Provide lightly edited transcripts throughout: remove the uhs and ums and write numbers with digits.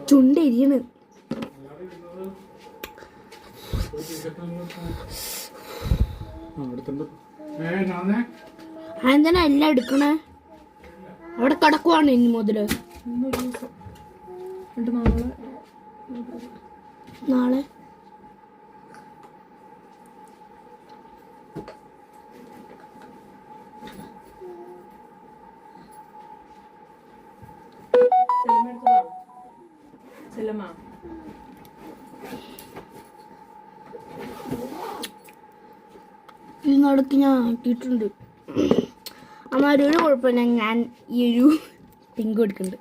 ചുണ്ടെരിയാണ്. അതെന്താ എല്ലാം എടുക്കണേ? അവിടെ കിടക്കുവാണ് ഇനി മുതല്. നാളെ ഈ നടുക്ക് ഞാൻ ആക്കിയിട്ടുണ്ട്. അമ്മാര് ഒരു കുഴപ്പമില്ല, ഞാൻ ഈ ഒരു പിങ്ക് എടുക്കുന്നുണ്ട്.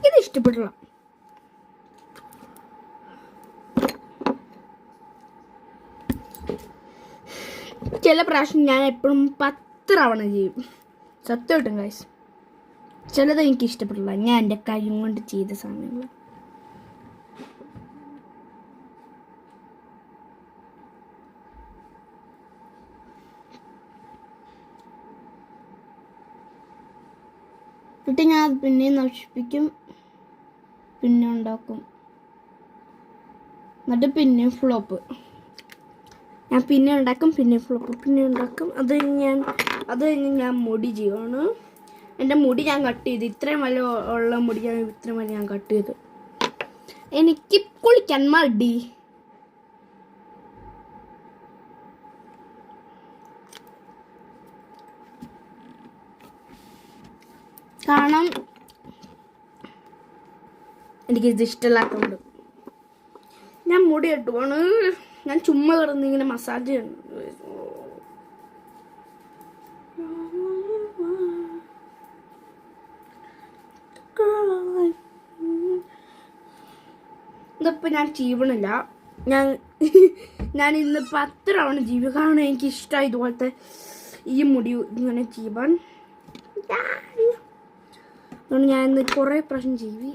ഇത് ഇഷ്ടപ്പെട്ടില്ല. ചില പ്രാവശ്യം ഞാൻ എപ്പോഴും 10 തവണ ചെയ്യും. സത്യം കിട്ടും ഗൈസ്. ചിലത് എനിക്ക് ഇഷ്ടപ്പെട്ടില്ല. ഞാൻ എൻ്റെ കൈ കൊണ്ട് ചെയ്ത സാധനങ്ങൾ. എന്നിട്ട് ഞാൻ അത് പിന്നെയും നശിപ്പിക്കും, പിന്നെ ഉണ്ടാക്കും, എന്നിട്ട് പിന്നെയും ഫ്ലോപ്പ്. ഞാൻ പിന്നെ ഉണ്ടാക്കും, പിന്നെ ഫ്ലോപ്പ്, പിന്നെ ഉണ്ടാക്കും. അത് കഴിഞ്ഞ് ഞാൻ മുടി ചെയ്യുവാണ്. എൻ്റെ മുടി ഞാൻ കട്ട് ചെയ്ത്, ഇത്രയും വലിയ ഉള്ള മുടി ഇത്രയും വലിയ ഞാൻ കട്ട് ചെയ്തു. എനിക്ക് കുളിക്കാൻ മടി. കാരണം എനിക്കിത് ഇഷ്ടമില്ലാത്തതുകൊണ്ട് ഞാൻ മുടി കെട്ടുവാണ്. ഞാൻ ചുമ്മാ കിടന്ന് ഇങ്ങനെ മസാജ് ചെയ്യുന്നു. ഇതിപ്പോൾ ഞാൻ ചീവണില്ല. ഞാൻ ഇന്ന് 10 തവണ ചീവി. കാരണം എനിക്ക് ഇഷ്ടമായി ഇതുപോലത്തെ ഈ മുടി ഇങ്ങനെ ചീവാൻ. അതുകൊണ്ട് ഞാൻ ഇന്ന് കുറേ പ്രാവശ്യം ചീവി.